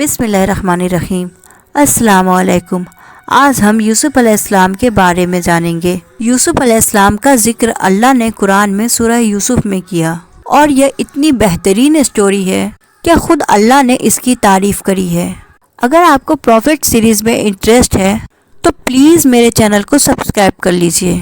بسم اللہ الرحمن الرحیم۔ السلام علیکم۔ آج ہم یوسف علیہ السلام کے بارے میں جانیں گے۔ یوسف علیہ السلام کا ذکر اللہ نے قرآن میں سورہ یوسف میں کیا، اور یہ اتنی بہترین سٹوری ہے کہ خود اللہ نے اس کی تعریف کری ہے۔ اگر آپ کو پروفٹ سیریز میں انٹرسٹ ہے تو پلیز میرے چینل کو سبسکرائب کر لیجئے۔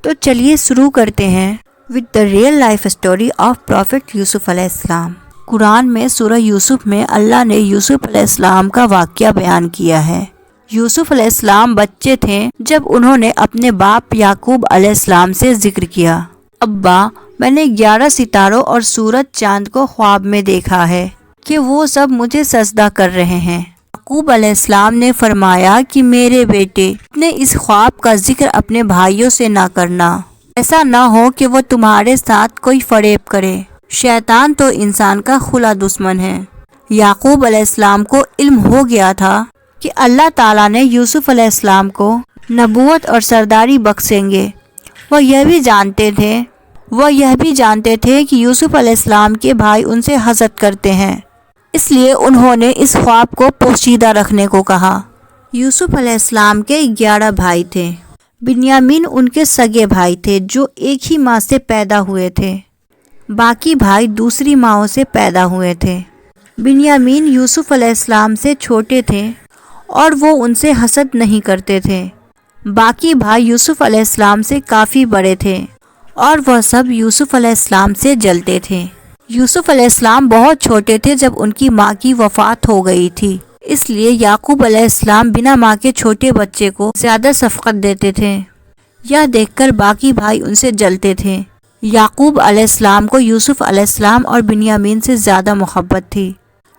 تو چلیے شروع کرتے ہیں with the real life story of Prophet یوسف علیہ السلام۔ قرآن میں سورہ یوسف میں اللہ نے یوسف علیہ السلام کا واقعہ بیان کیا ہے۔ یوسف علیہ السلام بچے تھے جب انہوں نے اپنے باپ یعقوب علیہ السلام سے ذکر کیا، ابا میں نے 11 ستاروں اور سورج چاند کو خواب میں دیکھا ہے کہ وہ سب مجھے سجدہ کر رہے ہیں۔ یعقوب علیہ السلام نے فرمایا کہ میرے بیٹے نے اس خواب کا ذکر اپنے بھائیوں سے نہ کرنا، ایسا نہ ہو کہ وہ تمہارے ساتھ کوئی فریب کرے۔ شیطان تو انسان کا کھلا دشمن ہے۔ یعقوب علیہ السلام کو علم ہو گیا تھا کہ اللہ تعالیٰ نے یوسف علیہ السلام کو نبوت اور سرداری بخشیں گے۔ وہ یہ بھی جانتے تھے کہ یوسف علیہ السلام کے بھائی ان سے حسد کرتے ہیں، اس لیے انہوں نے اس خواب کو پوشیدہ رکھنے کو کہا۔ یوسف علیہ السلام کے 11 بھائی تھے۔ بنیامین ان کے سگے بھائی تھے جو ایک ہی ماں سے پیدا ہوئے تھے، باقی بھائی دوسری ماؤں سے پیدا ہوئے تھے۔ بنیامین یوسف علیہ السلام سے چھوٹے تھے اور وہ ان سے حسد نہیں کرتے تھے۔ باقی بھائی یوسف علیہ السلام سے کافی بڑے تھے اور وہ سب یوسف علیہ السلام سے جلتے تھے۔ یوسف علیہ السلام بہت چھوٹے تھے جب ان کی ماں کی وفات ہو گئی تھی، اس لیے یعقوب علیہ السلام بنا ماں کے چھوٹے بچے کو زیادہ شفقت دیتے تھے۔ یہ دیکھ کر باقی بھائی ان سے جلتے تھے۔ یعقوب علیہ السلام کو یوسف علیہ السلام اور بنیامین سے زیادہ محبت تھی۔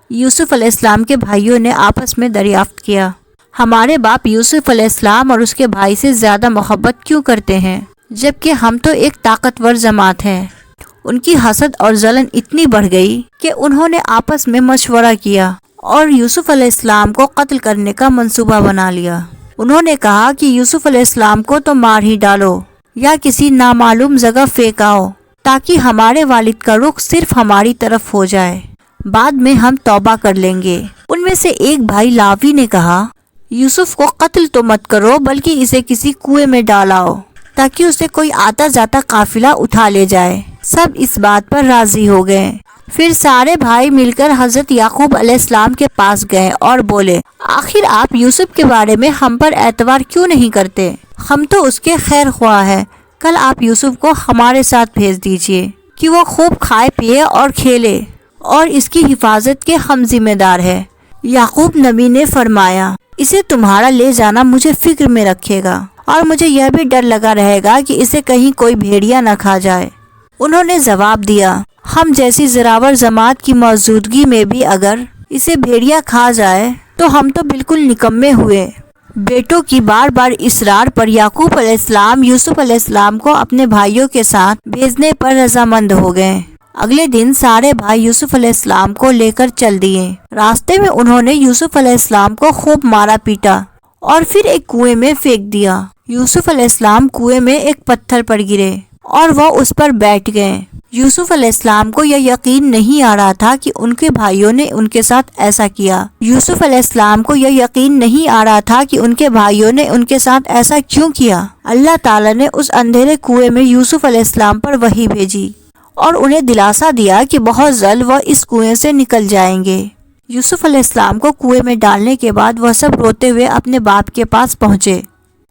یوسف علیہ السلام کے بھائیوں نے آپس میں دریافت کیا، ہمارے باپ یوسف علیہ السلام اور اس کے بھائی سے زیادہ محبت کیوں کرتے ہیں، جبکہ ہم تو ایک طاقتور جماعت ہیں۔ ان کی حسد اور جلن اتنی بڑھ گئی کہ انہوں نے آپس میں مشورہ کیا اور یوسف علیہ السلام کو قتل کرنے کا منصوبہ بنا لیا۔ انہوں نے کہا کہ یوسف علیہ السلام کو تو مار ہی ڈالو یا کسی نامعلوم جگہ پھینکاؤ تاکہ ہمارے والد کا رخ صرف ہماری طرف ہو جائے، بعد میں ہم توبہ کر لیں گے۔ ان میں سے ایک بھائی لاوی نے کہا، یوسف کو قتل تو مت کرو بلکہ اسے کسی کنویں میں ڈالاؤ تاکہ اسے کوئی آتا جاتا قافلہ اٹھا لے جائے۔ سب اس بات پر راضی ہو گئے۔ پھر سارے بھائی مل کر حضرت یعقوب علیہ السلام کے پاس گئے اور بولے، آخر آپ یوسف کے بارے میں ہم پر اعتبار کیوں نہیں کرتے؟ ہم تو اس کے خیر خواہ ہیں۔ کل آپ یوسف کو ہمارے ساتھ بھیج دیجئے کہ وہ خوب کھائے پیے اور کھیلے، اور اس کی حفاظت کے ہم ذمہ دار ہیں۔ یعقوب نبی نے فرمایا، اسے تمہارا لے جانا مجھے فکر میں رکھے گا، اور مجھے یہ بھی ڈر لگا رہے گا کہ اسے کہیں کوئی بھیڑیا نہ کھا جائے۔ انہوں نے جواب دیا، ہم جیسی زراور جماعت کی موجودگی میں بھی اگر اسے بھیڑیا کھا جائے تو ہم تو بالکل نکمے ہوئے۔ بیٹوں کی بار بار اصرار پر یعقوب علیہ السلام یوسف علیہ السلام کو اپنے بھائیوں کے ساتھ بھیجنے پر رضامند ہو گئے۔ اگلے دن سارے بھائی یوسف علیہ السلام کو لے کر چل دیے۔ راستے میں انہوں نے یوسف علیہ السلام کو خوب مارا پیٹا اور پھر ایک کنویں میں پھینک دیا۔ یوسف علیہ السلام کنویں میں ایک پتھر پر گرے اور وہ اس پر بیٹھ گئے۔ یوسف علیہ السلام کو یہ یقین نہیں آ رہا تھا کہ ان کے بھائیوں نے ان کے ساتھ ایسا کیا۔ یوسف علیہ السلام کو یہ یقین نہیں آ رہا تھا کہ ان کے بھائیوں نے ان کے ساتھ ایسا کیوں کیا۔ اللہ تعالیٰ نے اس اندھیرے کنویں میں یوسف علیہ السلام پر وحی بھیجی اور انہیں دلاسا دیا کہ بہت جلد وہ اس کنویں سے نکل جائیں گے۔ یوسف علیہ السلام کو کنویں میں ڈالنے کے بعد وہ سب روتے ہوئے اپنے باپ کے پاس پہنچے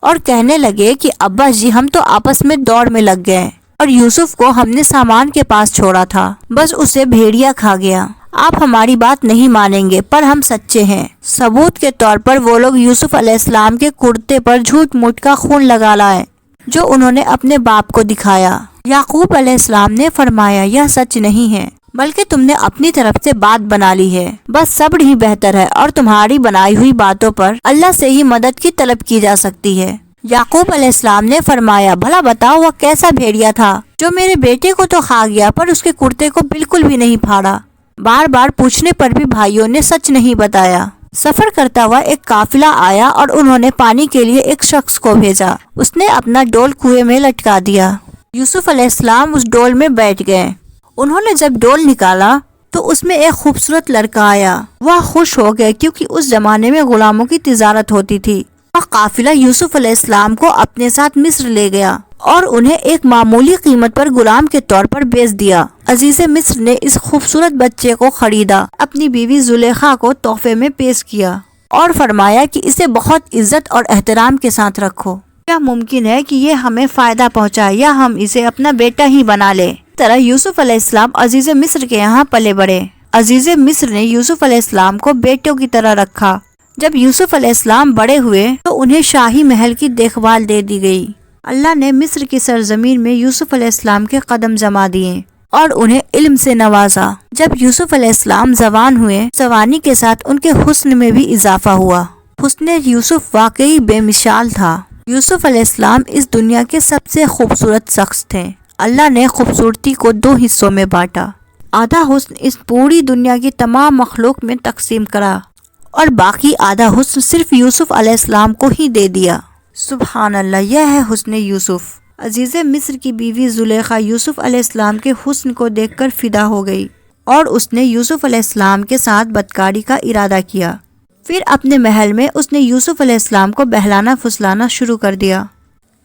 اور کہنے لگے کہ ابا جی، ہم تو آپس میں دوڑ میں لگ گئے اور یوسف کو ہم نے سامان کے پاس چھوڑا تھا، بس اسے بھیڑیا کھا گیا۔ آپ ہماری بات نہیں مانیں گے پر ہم سچے ہیں۔ ثبوت کے طور پر وہ لوگ یوسف علیہ السلام کے کرتے پر جھوٹ موٹ کا خون لگا لائے جو انہوں نے اپنے باپ کو دکھایا۔ یعقوب علیہ السلام نے فرمایا، یہ سچ نہیں ہے بلکہ تم نے اپنی طرف سے بات بنا لی ہے، بس صبر ہی بہتر ہے، اور تمہاری بنائی ہوئی باتوں پر اللہ سے ہی مدد کی طلب کی جا سکتی ہے۔ یعقوب علیہ السلام نے فرمایا، بھلا بتاؤ وہ کیسا بھیڑیا تھا جو میرے بیٹے کو تو کھا گیا پر اس کے کرتے کو بالکل بھی نہیں پھاڑا؟ بار بار پوچھنے پر بھی بھائیوں نے سچ نہیں بتایا۔ سفر کرتا ہوا ایک قافلہ آیا اور انہوں نے پانی کے لیے ایک شخص کو بھیجا۔ اس نے اپنا ڈول کنویں میں لٹکا دیا۔ یوسف علیہ السلام اس ڈول میں بیٹھ گئے۔ انہوں نے جب ڈول نکالا تو اس میں ایک خوبصورت لڑکا آیا۔ وہ خوش ہو گئے کیونکہ اس زمانے میں غلاموں کی تجارت ہوتی تھی۔ وہ قافلہ یوسف علیہ السلام کو اپنے ساتھ مصر لے گیا اور انہیں ایک معمولی قیمت پر غلام کے طور پر بیچ دیا۔ عزیز مصر نے اس خوبصورت بچے کو خریدا، اپنی بیوی زلیخا کو تحفے میں پیش کیا اور فرمایا کہ اسے بہت عزت اور احترام کے ساتھ رکھو۔ کیا ممکن ہے کہ یہ ہمیں فائدہ پہنچائے یا ہم اسے اپنا بیٹا ہی بنا لے؟ اس طرح یوسف علیہ السلام عزیز مصر کے یہاں پلے بڑھے۔ عزیز مصر نے یوسف علیہ السلام کو بیٹوں کی طرح رکھا۔ جب یوسف علیہ السلام بڑے ہوئے تو انہیں شاہی محل کی دیکھ بھال دے دی گئی۔ اللہ نے مصر کی سرزمین میں یوسف علیہ السلام کے قدم جما دیے اور انہیں علم سے نوازا۔ جب یوسف علیہ السلام جوان ہوئے، جوانی کے ساتھ ان کے حسن میں بھی اضافہ ہوا۔ حسن یوسف واقعی بے مثال تھا۔ یوسف علیہ السلام اس دنیا کے سب سے خوبصورت شخص تھے۔ اللہ نے خوبصورتی کو 2 حصوں میں بانٹا۔ آدھا حسن اس پوری دنیا کی تمام مخلوق میں تقسیم کرا اور باقی آدھا حسن صرف یوسف علیہ السلام کو ہی دے دیا۔ سبحان اللہ، یہ ہے حسن یوسف۔ عزیز مصر کی بیوی زلیخا یوسف علیہ السلام کے حسن کو دیکھ کر فدا ہو گئی اور اس نے یوسف علیہ السلام کے ساتھ بدکاری کا ارادہ کیا۔ پھر اپنے محل میں اس نے یوسف علیہ السلام کو بہلانا پھسلانا شروع کر دیا۔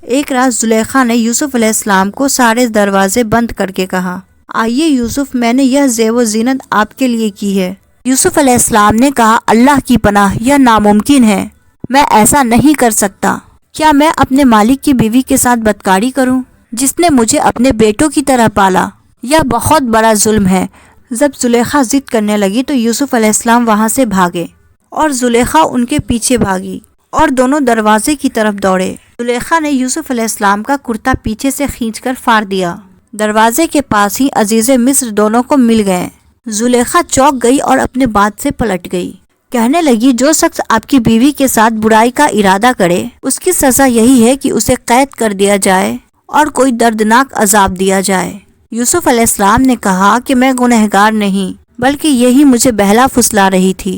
ایک رات زلیخا نے یوسف علیہ السلام کو سارے دروازے بند کر کے کہا، آئیے یوسف، میں نے یہ زیب و زینت آپ کے لیے کی ہے۔ یوسف علیہ السلام نے کہا، اللہ کی پناہ، یہ ناممکن ہے، میں ایسا نہیں کر سکتا۔ کیا میں اپنے مالک کی بیوی کے ساتھ بدکاری کروں جس نے مجھے اپنے بیٹوں کی طرح پالا؟ یہ بہت بڑا ظلم ہے۔ جب زلیخا ضد کرنے لگی تو یوسف علیہ السلام وہاں سے بھاگے اور زلیخا ان کے پیچھے بھاگی اور دونوں دروازے کی طرف دوڑے۔ زلیخا نے یوسف علیہ السلام کا کرتا پیچھے سے کھینچ کر پھاڑ دیا۔ دروازے کے پاس ہی عزیز مصر دونوں کو مل گئے۔ زلیخا چونک گئی اور اپنے بات سے پلٹ گئی۔ کہنے لگی، جو شخص آپ کی بیوی کے ساتھ برائی کا ارادہ کرے اس کی سزا یہی ہے کہ اسے قید کر دیا جائے اور کوئی دردناک عذاب دیا جائے۔ یوسف علیہ السلام نے کہا کہ میں گنہگار نہیں بلکہ یہی مجھے بہلا پھسلا رہی تھی۔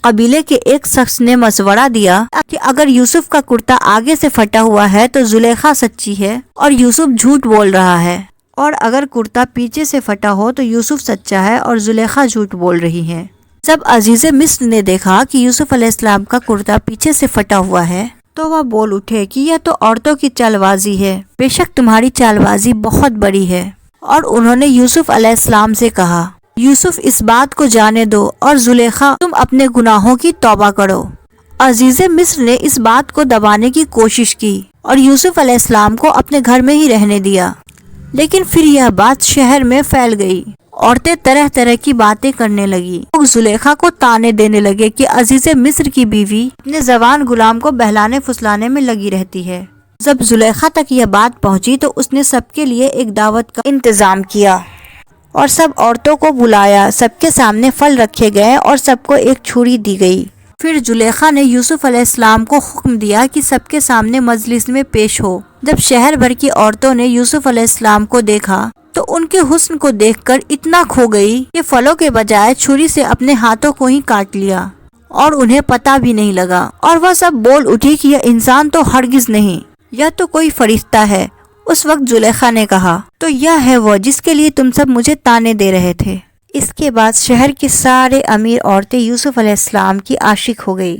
قبیلے کے ایک شخص نے مشورہ دیا کہ اگر یوسف کا کرتا آگے سے پھٹا ہوا ہے تو زلیخا سچی ہے اور یوسف جھوٹ بول رہا ہے، اور اگر کرتا پیچھے سے پھٹا ہو تو یوسف سچا ہے اور زلیخا جھوٹ بول رہی ہے۔ جب عزیز مصر نے دیکھا کہ یوسف علیہ السلام کا کرتا پیچھے سے پھٹا ہوا ہے تو وہ بول اٹھے کہ یہ تو عورتوں کی چال بازی ہے، بے شک تمہاری چال بازی بہت بڑی ہے۔ اور انہوں نے یوسف علیہ السلام سے کہا، یوسف، اس بات کو جانے دو اور زلیخا، تم اپنے گناہوں کی توبہ کرو۔ عزیز مصر نے اس بات کو دبانے کی کوشش کی اور یوسف علیہ السلام کو اپنے گھر میں ہی رہنے دیا، لیکن پھر یہ بات شہر میں پھیل گئی۔ عورتیں طرح طرح کی باتیں کرنے لگی۔ لوگ زلیخا کو تانے دینے لگے کہ عزیز مصر کی بیوی اپنے جوان غلام کو بہلانے پھسلانے میں لگی رہتی ہے۔ جب زلیخا تک یہ بات پہنچی تو اس نے سب کے لیے ایک دعوت کا انتظام کیا اور سب عورتوں کو بلایا۔ سب کے سامنے پھل رکھے گئے اور سب کو ایک چھری دی گئی۔ پھر زلیخا نے یوسف علیہ السلام کو حکم دیا کہ سب کے سامنے مجلس میں پیش ہو۔ جب شہر بھر کی عورتوں نے یوسف علیہ السلام کو دیکھا تو ان کے حسن کو دیکھ کر اتنا کھو گئی کہ پھلوں کے بجائے چھری سے اپنے ہاتھوں کو ہی کاٹ لیا اور انہیں پتہ بھی نہیں لگا، اور وہ سب بول اٹھی کہ یہ انسان تو ہرگز نہیں، یہ تو کوئی فرشتہ ہے۔ اس وقت زلیخا نے کہا، تو یہ ہے وہ جس کے لیے تم سب مجھے تانے دے رہے تھے۔ اس کے بعد شہر کی سارے امیر عورتیں یوسف علیہ السلام کی عاشق ہو گئی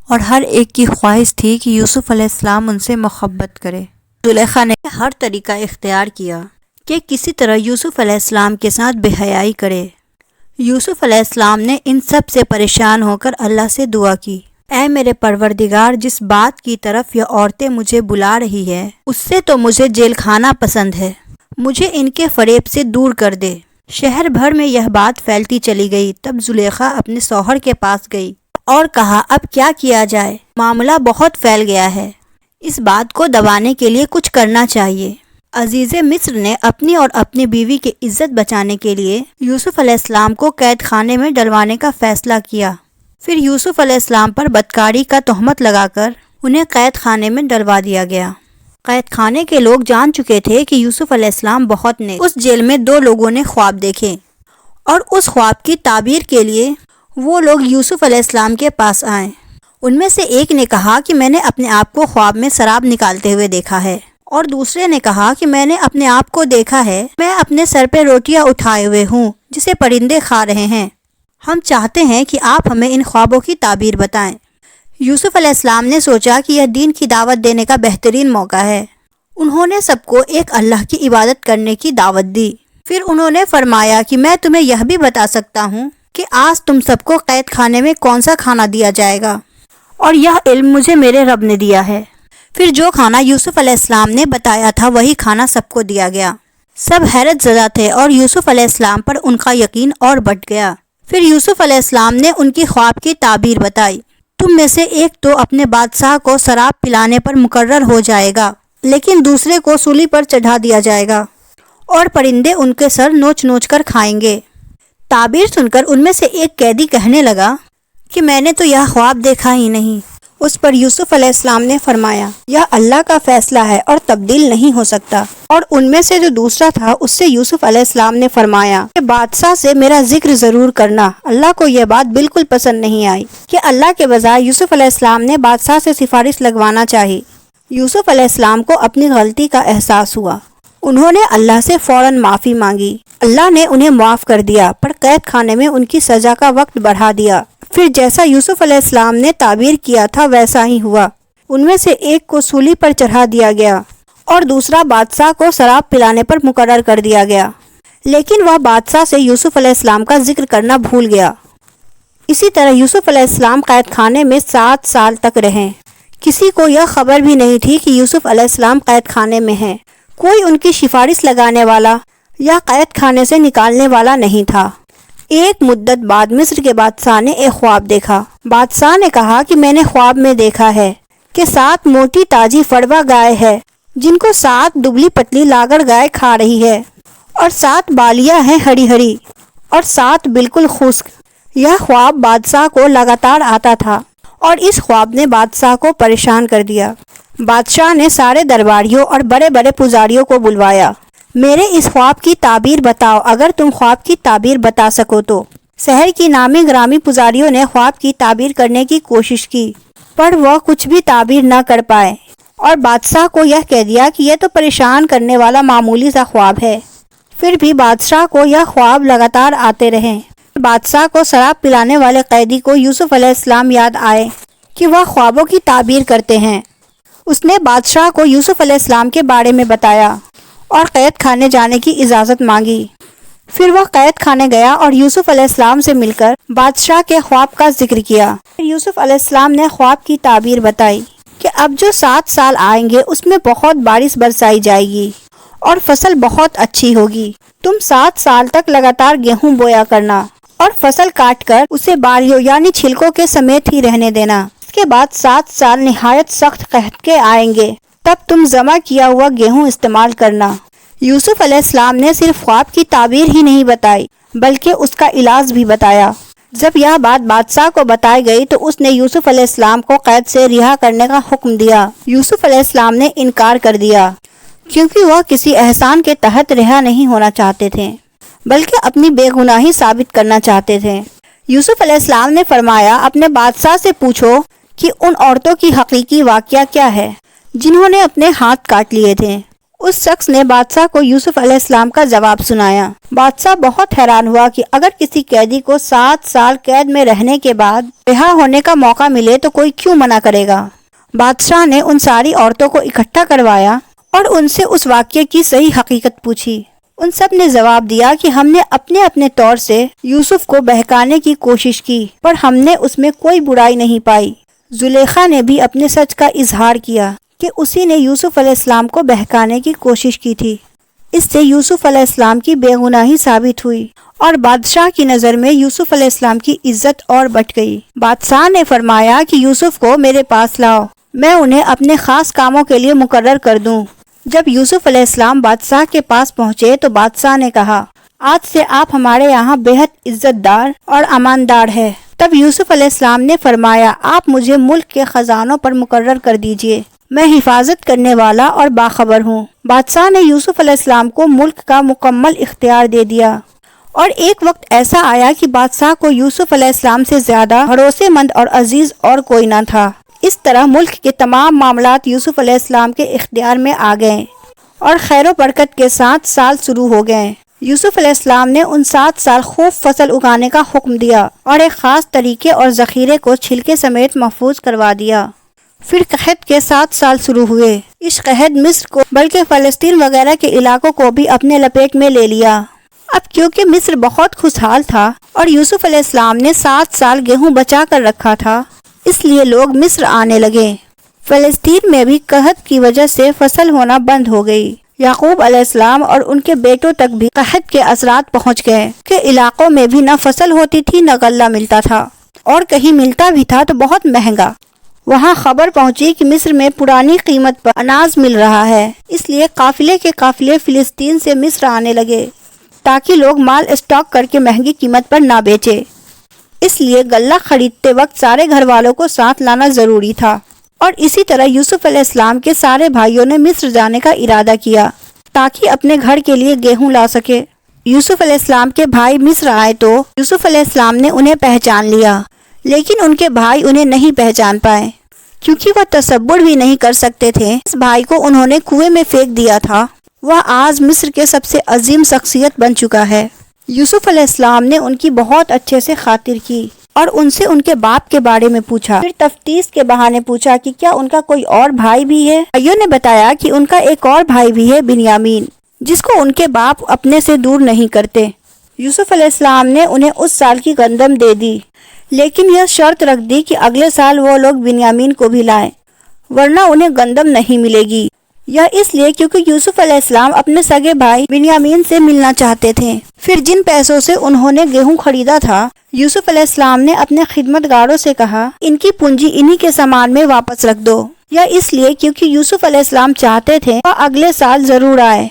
اور ہر ایک کی خواہش تھی کہ یوسف علیہ السلام ان سے محبت کرے۔ زلیخا نے ہر طریقہ اختیار کیا کہ کسی طرح یوسف علیہ السلام کے ساتھ بے حیائی کرے۔ یوسف علیہ السلام نے ان سب سے پریشان ہو کر اللہ سے دعا کی، اے میرے پروردگار، جس بات کی طرف یہ عورتیں مجھے بلا رہی ہے اس سے تو مجھے جیل خانہ پسند ہے، مجھے ان کے فریب سے دور کر دے۔ شہر بھر میں یہ بات پھیلتی چلی گئی۔ تب زلیخا اپنے شوہر کے پاس گئی اور کہا، اب کیا کیا جائے؟ معاملہ بہت پھیل گیا ہے، اس بات کو دبانے کے لیے کچھ کرنا چاہیے۔ عزیز مصر نے اپنی اور اپنی بیوی کی عزت بچانے کے لیے یوسف علیہ السلام کو قید خانے میں ڈلوانے کا فیصلہ کیا۔ پھر یوسف علیہ السلام پر بدکاری کا تہمت لگا کر انہیں قید خانے میں ڈلوا دیا گیا۔ قید خانے کے لوگ جان چکے تھے کہ یوسف علیہ السلام بہت نیک۔ اس جیل میں 2 لوگوں نے خواب دیکھے اور اس خواب کی تعبیر کے لیے وہ لوگ یوسف علیہ السلام کے پاس آئے۔ ان میں سے ایک نے کہا کہ میں نے اپنے آپ کو خواب میں شراب نکالتے ہوئے دیکھا ہے اور دوسرے نے کہا کہ میں نے اپنے آپ کو دیکھا ہے، میں اپنے سر پہ روٹیاں اٹھائے ہوئے ہوں جسے پرندے کھا رہے ہیں۔ ہم چاہتے ہیں کہ آپ ہمیں ان خوابوں کی تعبیر بتائیں۔ یوسف علیہ السلام نے سوچا کہ یہ دین کی دعوت دینے کا بہترین موقع ہے۔ انہوں نے سب کو ایک اللہ کی عبادت کرنے کی دعوت دی۔ پھر انہوں نے فرمایا کہ میں تمہیں یہ بھی بتا سکتا ہوں کہ آج تم سب کو قید خانے میں کون سا کھانا دیا جائے گا، اور یہ علم مجھے میرے رب نے دیا ہے۔ پھر جو کھانا یوسف علیہ السلام نے بتایا تھا وہی کھانا سب کو دیا گیا۔ سب حیرت زدہ تھے اور یوسف علیہ السلام پر ان کا یقین اور بڑھ گیا۔ پھر یوسف علیہ السلام نے ان کی خواب کی تعبیر بتائی۔ تم میں سے ایک تو اپنے بادشاہ کو شراب پلانے پر مقرر ہو جائے گا، لیکن دوسرے کو سولی پر چڑھا دیا جائے گا اور پرندے ان کے سر نوچ نوچ کر کھائیں گے۔ تعبیر سن کر ان میں سے ایک قیدی کہنے لگا کہ میں نے تو یہ خواب دیکھا ہی نہیں۔ اس پر یوسف علیہ السلام نے فرمایا، یہ اللہ کا فیصلہ ہے اور تبدیل نہیں ہو سکتا۔ اور ان میں سے جو دوسرا تھا اس سے یوسف علیہ السلام نے فرمایا کہ بادشاہ سے میرا ذکر ضرور کرنا۔ اللہ کو یہ بات بالکل پسند نہیں آئی کہ اللہ کے بجائے یوسف علیہ السلام نے بادشاہ سے سفارش لگوانا چاہی۔ یوسف علیہ السلام کو اپنی غلطی کا احساس ہوا۔ انہوں نے اللہ سے فوراً معافی مانگی۔ اللہ نے انہیں معاف کر دیا، پر قید خانے میں ان کی سزا کا وقت بڑھا دیا۔ پھر جیسا یوسف علیہ السلام نے تعبیر کیا تھا ویسا ہی ہوا۔ ان میں سے ایک کو سولی پر چڑھا دیا گیا اور دوسرا بادشاہ کو شراب پلانے پر مقرر کر دیا گیا، لیکن وہ بادشاہ سے یوسف علیہ السلام کا ذکر کرنا بھول گیا۔ اسی طرح یوسف علیہ السلام قید خانے میں 7 سال تک رہے۔ کسی کو یہ خبر بھی نہیں تھی کہ یوسف علیہ السلام قید خانے میں ہیں۔ کوئی ان کی سفارش لگانے والا یا قید خانے سے نکالنے والا نہیں تھا۔ ایک مدت بعد مصر کے بادشاہ نے ایک خواب دیکھا۔ بادشاہ نے کہا کہ میں نے خواب میں دیکھا ہے کہ 7 موٹی تازی فڑوا گائے ہے جن کو 7 دبلی پتلی لاغر گائے کھا رہی ہے، اور 7 بالیاں ہیں ہری ہری اور 7 بالکل خشک۔ یہ خواب بادشاہ کو لگاتار آتا تھا اور اس خواب نے بادشاہ کو پریشان کر دیا۔ بادشاہ نے سارے درباریوں اور بڑے بڑے پجاریوں کو بلوایا۔ میرے اس خواب کی تعبیر بتاؤ، اگر تم خواب کی تعبیر بتا سکو تو۔ شہر کی نامی گرامی پجاریوں نے خواب کی تعبیر کرنے کی کوشش کی، پر وہ کچھ بھی تعبیر نہ کر پائے اور بادشاہ کو یہ کہہ دیا کہ یہ تو پریشان کرنے والا معمولی سا خواب ہے۔ پھر بھی بادشاہ کو یہ خواب لگاتار آتے رہے۔ بادشاہ کو شراب پلانے والے قیدی کو یوسف علیہ السلام یاد آئے کہ وہ خوابوں کی تعبیر کرتے ہیں۔ اس نے بادشاہ کو یوسف علیہ السلام کے بارے میں بتایا اور قید خانے جانے کی اجازت مانگی۔ پھر وہ قید خانے گیا اور یوسف علیہ السلام سے مل کر بادشاہ کے خواب کا ذکر کیا۔ پھر یوسف علیہ السلام نے خواب کی تعبیر بتائی کہ اب جو 7 سال آئیں گے اس میں بہت بارش برسائی جائے گی اور فصل بہت اچھی ہوگی۔ تم 7 سال تک لگاتار گیہوں بویا کرنا اور فصل کاٹ کر اسے باریوں یعنی چھلکوں کے سمیت ہی رہنے دینا۔ اس کے بعد 7 سال نہایت سخت قحط کے آئیں گے، تب تم جمع کیا ہوا گیہوں استعمال کرنا۔ یوسف علیہ السلام نے صرف خواب کی تعبیر ہی نہیں بتائی بلکہ اس کا علاج بھی بتایا۔ جب یہ بات بادشاہ کو بتائی گئی تو اس نے یوسف علیہ السلام کو قید سے رہا کرنے کا حکم دیا۔ یوسف علیہ السلام نے انکار کر دیا کیونکہ وہ کسی احسان کے تحت رہا نہیں ہونا چاہتے تھے بلکہ اپنی بے گناہی ثابت کرنا چاہتے تھے۔ یوسف علیہ السلام نے فرمایا، اپنے بادشاہ سے پوچھو کہ ان عورتوں کی حقیقی واقعہ کیا ہے جنہوں نے اپنے ہاتھ کاٹ لیے تھے۔ اس شخص نے بادشاہ کو یوسف علیہ السلام کا جواب سنایا۔ بادشاہ بہت حیران ہوا کہ اگر کسی قیدی کو 7 سال قید میں رہنے کے بعد رہا ہونے کا موقع ملے تو کوئی کیوں منع کرے گا۔ بادشاہ نے ان ساری عورتوں کو اکٹھا کروایا اور ان سے اس واقعے کی صحیح حقیقت پوچھی۔ ان سب نے جواب دیا کہ ہم نے اپنے اپنے طور سے یوسف کو بہکانے کی کوشش کی، پر ہم نے اس میں کوئی برائی نہیں پائی۔ زلیخا نے بھی اپنے سچ کا اظہار کیا کہ اسی نے یوسف علیہ السلام کو بہکانے کی کوشش کی تھی۔ اس سے یوسف علیہ السلام کی بے گناہی ثابت ہوئی اور بادشاہ کی نظر میں یوسف علیہ السلام کی عزت اور بڑھ گئی۔ بادشاہ نے فرمایا کہ یوسف کو میرے پاس لاؤ، میں انہیں اپنے خاص کاموں کے لیے مقرر کر دوں۔ جب یوسف علیہ السلام بادشاہ کے پاس پہنچے تو بادشاہ نے کہا، آج سے آپ ہمارے یہاں بہت عزت دار اور اماندار ہے۔ تب یوسف علیہ السلام نے فرمایا، آپ مجھے ملک کے خزانوں پر مقرر کر دیجئے، میں حفاظت کرنے والا اور باخبر ہوں۔ بادشاہ نے یوسف علیہ السلام کو ملک کا مکمل اختیار دے دیا، اور ایک وقت ایسا آیا کہ بادشاہ کو یوسف علیہ السلام سے زیادہ بھروسے مند اور عزیز اور کوئی نہ تھا۔ اس طرح ملک کے تمام معاملات یوسف علیہ السلام کے اختیار میں آ گئے اور خیر و برکت کے ساتھ سال شروع ہو گئے۔ یوسف علیہ السلام نے ان 7 سال خوب فصل اگانے کا حکم دیا اور ایک خاص طریقے اور ذخیرے کو چھلکے سمیت محفوظ کروا دیا۔ پھر قحط کے 7 سال شروع ہوئے۔ اس قحط مصر کو بلکہ فلسطین وغیرہ کے علاقوں کو بھی اپنے لپیٹ میں لے لیا۔ اب کیونکہ مصر بہت خوشحال تھا اور یوسف علیہ السلام نے 7 سال گیہوں بچا کر رکھا تھا، اس لیے لوگ مصر آنے لگے۔ فلسطین میں بھی قحط کی وجہ سے فصل ہونا بند ہو گئی۔ یعقوب علیہ السلام اور ان کے بیٹوں تک بھی قحط کے اثرات پہنچ گئے کہ علاقوں میں بھی نہ فصل ہوتی تھی نہ غلہ ملتا تھا، اور کہیں ملتا بھی تھا تو بہت مہنگا۔ وہاں خبر پہنچی کہ مصر میں پرانی قیمت پر اناج مل رہا ہے، اس لیے قافلے کے قافلے فلسطین سے مصر آنے لگے تاکہ لوگ مال اسٹاک کر کے مہنگی قیمت پر نہ بیچے۔ اس لیے غلہ خریدتے وقت سارے گھر والوں کو ساتھ لانا ضروری تھا، اور اسی طرح یوسف علیہ السلام کے سارے بھائیوں نے مصر جانے کا ارادہ کیا تاکہ اپنے گھر کے لیے گیہوں لا سکے۔ یوسف علیہ السلام کے بھائی مصر آئے تو یوسف علیہ السلام نے انہیں پہچان لیا، لیکن ان کے بھائی انہیں نہیں پہچان پائے کیونکہ وہ تصور بھی نہیں کر سکتے تھے اس بھائی کو انہوں نے کنویں میں پھینک دیا تھا۔ وہ آج مصر کے سب سے عظیم شخصیت بن چکا ہے۔ یوسف علیہ السلام نے ان کی بہت اچھے سے خاطر کی اور ان سے ان کے باپ کے بارے میں پوچھا۔ پھر تفتیش کے بہانے پوچھا کہ کیا ان کا کوئی اور بھائی بھی ہے۔ بھائیوں نے بتایا کہ ان کا ایک اور بھائی بھی ہے، بنیامین، جس کو ان کے باپ اپنے سے دور نہیں کرتے۔ یوسف علیہ السلام نے انہیں اس سال کی گندم دے دی، لیکن یہ شرط رکھ دی کہ اگلے سال وہ لوگ بنیامین کو بھی لائیں، ورنہ انہیں گندم نہیں ملے گی۔ یہ اس لیے کیونکہ یوسف علیہ السلام اپنے سگے بھائی بنیامین سے ملنا چاہتے تھے۔ پھر جن پیسوں سے انہوں نے گیہوں خریدا تھا، یوسف علیہ السلام نے اپنے خدمتگاروں سے کہا ان کی پونجی انہی کے سامان میں واپس رکھ دو۔ یہ اس لیے کیونکہ یوسف علیہ السلام چاہتے تھے وہ اگلے سال ضرور آئے،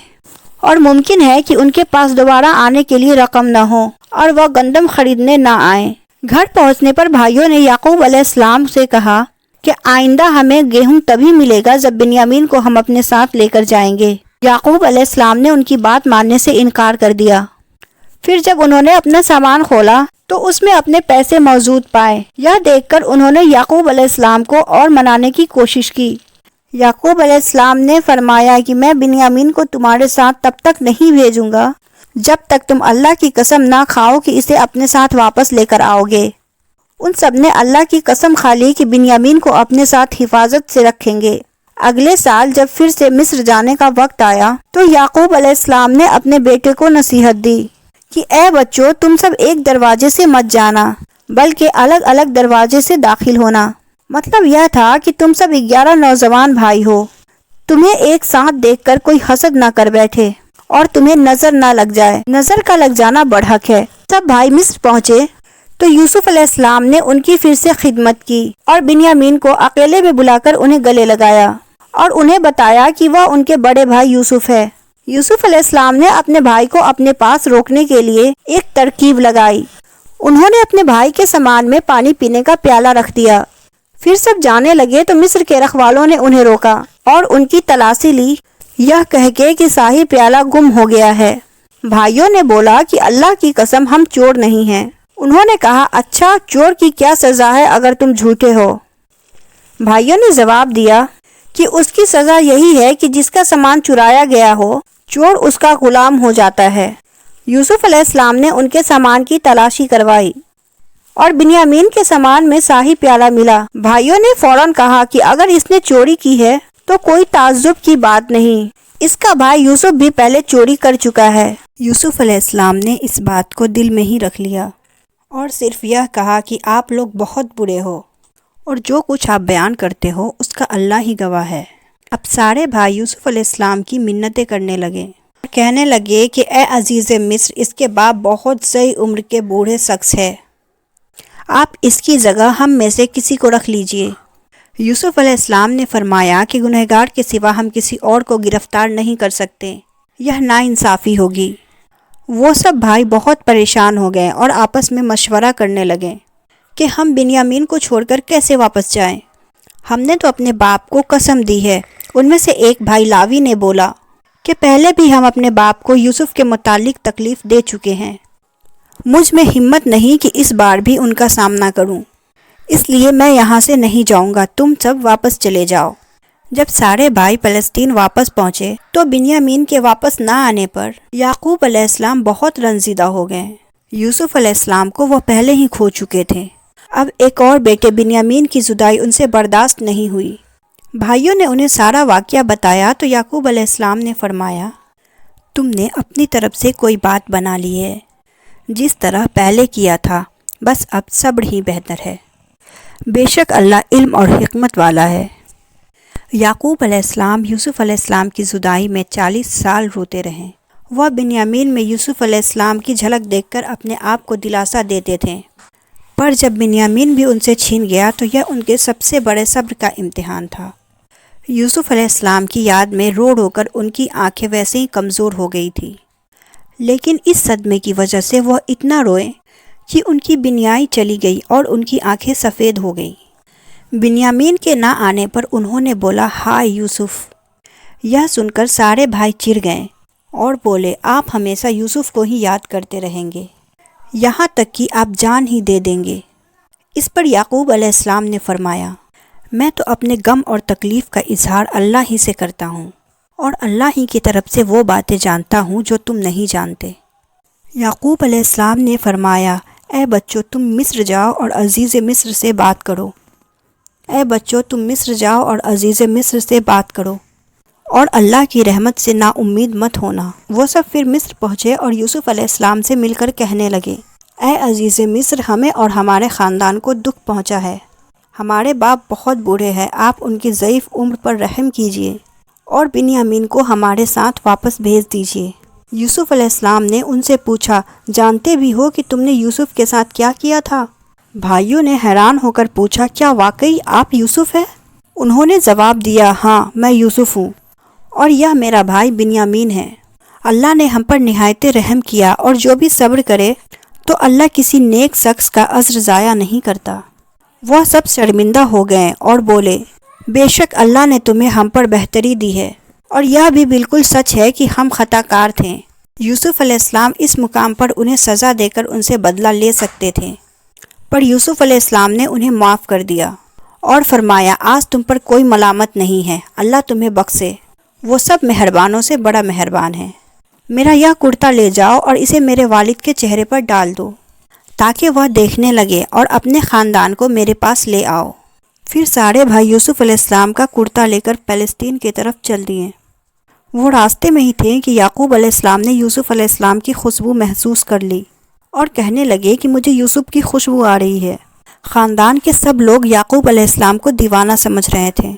اور ممکن ہے کہ ان کے پاس دوبارہ آنے کے لیے رقم نہ ہو اور وہ گندم خریدنے نہ آئیں۔ گھر پہنچنے پر بھائیوں نے یعقوب علیہ السلام سے کہا کہ آئندہ ہمیں گیہوں تبھی ملے گا جب بنیامین کو ہم اپنے ساتھ لے کر جائیں گے۔ یعقوب علیہ السلام نے ان کی بات ماننے سے انکار کر دیا۔ پھر جب انہوں نے اپنا سامان کھولا تو اس میں اپنے پیسے موجود پائے۔ یہ دیکھ کر انہوں نے یعقوب علیہ السلام کو اور منانے کی کوشش کی۔ یعقوب علیہ السلام نے فرمایا کہ میں بنیامین کو تمہارے ساتھ تب تک نہیں بھیجوں گا جب تک تم اللہ کی قسم نہ کھاؤ کہ اسے اپنے ساتھ واپس لے کر آؤ گے۔ ان سب نے اللہ کی قسم کھا لی کہ بنیامین کو اپنے ساتھ حفاظت سے رکھیں گے۔ اگلے سال جب پھر سے مصر جانے کا وقت آیا تو یعقوب علیہ السلام نے اپنے بیٹے کو نصیحت دی کہ اے بچوں، تم سب ایک دروازے سے مت جانا بلکہ الگ الگ دروازے سے داخل ہونا۔ مطلب یہ تھا کہ تم سب 11 نوجوان بھائی ہو، تمہیں ایک ساتھ دیکھ کر کوئی حسد نہ کر بیٹھے اور تمہیں نظر نہ لگ جائے، نظر کا لگ جانا برحق ہے۔ سب بھائی مصر پہنچے تو یوسف علیہ السلام نے ان کی پھر سے خدمت کی اور بنیامین کو اکیلے میں بلا کر انہیں گلے لگایا اور انہیں بتایا کہ وہ ان کے بڑے بھائی یوسف ہے۔ یوسف علیہ السلام نے اپنے بھائی کو اپنے پاس روکنے کے لیے ایک ترکیب لگائی۔ انہوں نے اپنے بھائی کے سامان میں پانی پینے کا پیالہ رکھ دیا۔ پھر سب جانے لگے تو مصر کے رکھوالوں نے انہیں روکا اور ان کی تلاشی لی، یہ کہہ کے کہ شاہی پیالہ گم ہو گیا ہے۔ بھائیوں نے بولا کہ اللہ کی قسم ہم چور نہیں ہیں۔ انہوں نے کہا اچھا، چور کی کیا سزا ہے اگر تم جھوٹے ہو؟ بھائیوں نے جواب دیا کہ اس کی سزا یہی ہے کہ جس کا سامان چرایا گیا ہو، چور اس کا غلام ہو جاتا ہے۔ یوسف علیہ السلام نے ان کے سامان کی تلاشی کروائی اور بنیامین کے سامان میں شاہی پیالہ ملا۔ بھائیوں نے فوراً کہا کہ اگر اس نے چوری کی ہے تو کوئی تعجب کی بات نہیں، اس کا بھائی یوسف بھی پہلے چوری کر چکا ہے۔ یوسف علیہ السلام نے اس بات کو دل میں ہی رکھ لیا اور صرف یہ کہا کہ آپ لوگ بہت برے ہو اور جو کچھ آپ بیان کرتے ہو اس کا اللہ ہی گواہ ہے۔ اب سارے بھائی یوسف علیہ السلام کی منتیں کرنے لگے اور کہنے لگے کہ اے عزیز مصر، اس کے باپ بہت ضعیف عمر کے بوڑھے شخص ہے، آپ اس کی جگہ ہم میں سے کسی کو رکھ لیجئے۔ یوسف علیہ السلام نے فرمایا کہ گنہگار کے سوا ہم کسی اور کو گرفتار نہیں کر سکتے، یہ ناانصافی ہوگی۔ وہ سب بھائی بہت پریشان ہو گئے اور آپس میں مشورہ کرنے لگے کہ ہم بنیامین کو چھوڑ کر کیسے واپس جائیں؟ ہم نے تو اپنے باپ کو قسم دی ہے۔ ان میں سے ایک بھائی لاوی نے بولا کہ پہلے بھی ہم اپنے باپ کو یوسف کے متعلق تکلیف دے چکے ہیں، مجھ میں ہمت نہیں کہ اس بار بھی ان کا سامنا کروں، اس لیے میں یہاں سے نہیں جاؤں گا، تم سب واپس چلے جاؤ۔ جب سارے بھائی فلسطین واپس پہنچے تو بنیامین کے واپس نہ آنے پر یعقوب علیہ السلام بہت رنجیدہ ہو گئے۔ یوسف علیہ السلام کو وہ پہلے ہی کھو چکے تھے، اب ایک اور بیٹے بنیامین کی جدائی ان سے برداشت نہیں ہوئی۔ بھائیوں نے انہیں سارا واقعہ بتایا تو یعقوب علیہ السلام نے فرمایا، تم نے اپنی طرف سے کوئی بات بنا لی ہے، جس طرح پہلے کیا تھا، بس اب صبر ہی بہتر ہے۔ بے شک اللہ علم اور حکمت والا ہے۔ یعقوب علیہ السلام یوسف علیہ السلام کی جدائی میں 40 سال روتے رہے۔ وہ بنیامین میں یوسف علیہ السلام کی جھلک دیکھ کر اپنے آپ کو دلاسا دیتے تھے، پر جب بنیامین بھی ان سے چھین گیا تو یہ ان کے سب سے بڑے صبر کا امتحان تھا۔ یوسف علیہ السلام کی یاد میں رو رو کر ان کی آنکھیں ویسے ہی کمزور ہو گئی تھی، لیکن اس صدمے کی وجہ سے وہ اتنا روئے کہ ان کی بینائی چلی گئی اور ان کی آنکھیں سفید ہو گئیں۔ بنیامین کے نہ آنے پر انہوں نے بولا، ہائے یوسف! یہ سن کر سارے بھائی چڑ گئے اور بولے، آپ ہمیشہ یوسف کو ہی یاد کرتے رہیں گے، یہاں تک کہ آپ جان ہی دے دیں گے۔ اس پر یعقوب علیہ السلام نے فرمایا، میں تو اپنے غم اور تکلیف کا اظہار اللہ ہی سے کرتا ہوں، اور اللہ ہی کی طرف سے وہ باتیں جانتا ہوں جو تم نہیں جانتے۔ یعقوب علیہ السلام نے فرمایا، اے بچوں تم مصر جاؤ اور عزیز مصر سے بات کرو، اے بچوں تم مصر جاؤ اور عزیز مصر سے بات کرو، اور اللہ کی رحمت سے نا امید مت ہونا۔ وہ سب پھر مصر پہنچے اور یوسف علیہ السلام سے مل کر کہنے لگے، اے عزیز مصر، ہمیں اور ہمارے خاندان کو دکھ پہنچا ہے، ہمارے باپ بہت بوڑھے ہیں، آپ ان کی ضعیف عمر پر رحم کیجیے اور بنیامین کو ہمارے ساتھ واپس بھیج دیجیے۔ یوسف علیہ السلام نے ان سے پوچھا، جانتے بھی ہو کہ تم نے یوسف کے ساتھ کیا کیا تھا؟ بھائیوں نے حیران ہو کر پوچھا، کیا واقعی آپ یوسف ہیں؟ انہوں نے جواب دیا، ہاں میں یوسف ہوں، اور یہ میرا بھائی بنیامین ہے۔ اللہ نے ہم پر نہایت رحم کیا، اور جو بھی صبر کرے تو اللہ کسی نیک شخص کا اجر ضائع نہیں کرتا۔ وہ سب شرمندہ ہو گئے اور بولے، بے شک اللہ نے تمہیں ہم پر بہتری دی ہے، اور یہ بھی بالکل سچ ہے کہ ہم خطا کار تھے۔ یوسف علیہ السلام اس مقام پر انہیں سزا دے کر ان سے بدلہ لے سکتے تھے، پر یوسف علیہ السلام نے انہیں معاف کر دیا اور فرمایا، آج تم پر کوئی ملامت نہیں ہے، اللہ تمہیں بخشے، وہ سب مہربانوں سے بڑا مہربان ہے۔ میرا یہ کرتا لے جاؤ اور اسے میرے والد کے چہرے پر ڈال دو، تاکہ وہ دیکھنے لگے، اور اپنے خاندان کو میرے پاس لے آؤ۔ پھر سارے بھائی یوسف علیہ السلام کا کرتا لے کر فلسطین کی طرف چل دیے۔ وہ راستے میں ہی تھے کہ یعقوب علیہ السلام نے یوسف علیہ السلام کی خوشبو محسوس کر لی اور کہنے لگے کہ مجھے یوسف کی خوشبو آ رہی ہے۔ خاندان کے سب لوگ یعقوب علیہ السلام کو دیوانہ سمجھ رہے تھے۔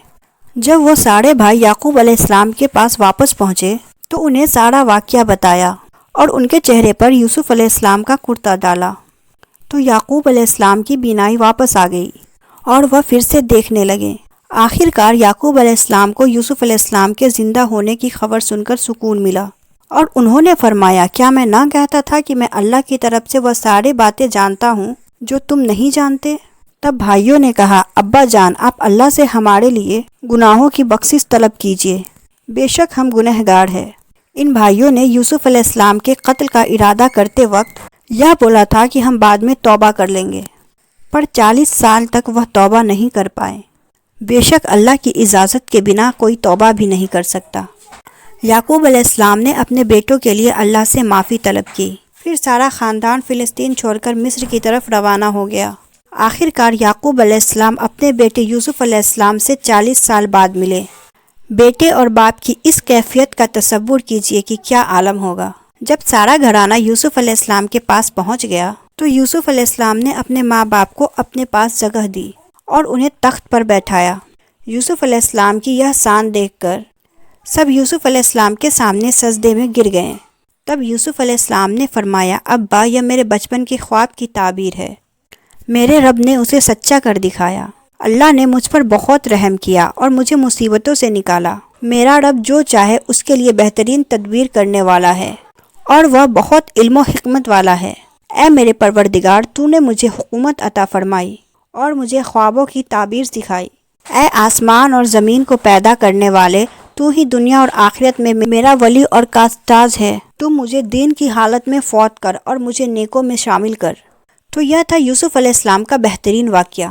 جب وہ سارے بھائی یعقوب علیہ السلام کے پاس واپس پہنچے تو انہیں سارا واقعہ بتایا اور ان کے چہرے پر یوسف علیہ السلام کا کرتا ڈالا، تو یعقوب علیہ السلام کی بینائی واپس آ گئی اور وہ پھر سے دیکھنے لگے۔ آخر کار یعقوب علیہ السلام کو یوسف علیہ السلام کے زندہ ہونے کی خبر سن کر سکون ملا، اور انہوں نے فرمایا، کیا میں نہ کہتا تھا کہ میں اللہ کی طرف سے وہ سارے باتیں جانتا ہوں جو تم نہیں جانتے؟ تب بھائیوں نے کہا، ابا جان، آپ اللہ سے ہمارے لیے گناہوں کی بخشش طلب کیجیے، بے شک ہم گنہگار ہیں۔ ان بھائیوں نے یوسف علیہ السلام کے قتل کا ارادہ کرتے وقت یہ بولا تھا کہ ہم بعد میں توبہ کر لیں گے، پر 40 سال تک وہ توبہ نہیں کر پائے۔ بے شک اللہ کی اجازت کے بنا کوئی توبہ بھی نہیں کر سکتا۔ یعقوب علیہ السلام نے اپنے بیٹوں کے لیے اللہ سے معافی طلب کی۔ پھر سارا خاندان فلسطین چھوڑ کر مصر کی طرف روانہ ہو گیا۔ آخر کار یعقوب علیہ السلام اپنے بیٹے یوسف علیہ السلام سے 40 سال بعد ملے۔ بیٹے اور باپ کی اس کیفیت کا تصور کیجئے کہ کیا عالم ہوگا۔ جب سارا گھرانہ یوسف علیہ السلام کے پاس پہنچ گیا تو یوسف علیہ السلام نے اپنے ماں باپ کو اپنے پاس جگہ دی اور انہیں تخت پر بیٹھایا۔ یوسف علیہ السلام کی یہ شان دیکھ کر سب یوسف علیہ السلام کے سامنے سجدے میں گر گئے۔ تب یوسف علیہ السلام نے فرمایا، ابا، یہ میرے بچپن کے خواب کی تعبیر ہے، میرے رب نے اسے سچا کر دکھایا۔ اللہ نے مجھ پر بہت رحم کیا اور مجھے مصیبتوں سے نکالا۔ میرا رب جو چاہے اس کے لیے بہترین تدبیر کرنے والا ہے، اور وہ بہت علم و حکمت والا ہے۔ اے میرے پروردگار، تو نے مجھے حکومت عطا فرمائی اور مجھے خوابوں کی تعبیر سکھائی۔ اے آسمان اور زمین کو پیدا کرنے والے، تو ہی دنیا اور آخرت میں میرا ولی اور کاستاز ہے۔ تو مجھے دین کی حالت میں فوت کر اور مجھے نیکوں میں شامل کر۔ تو یہ تھا یوسف علیہ السلام کا بہترین واقعہ۔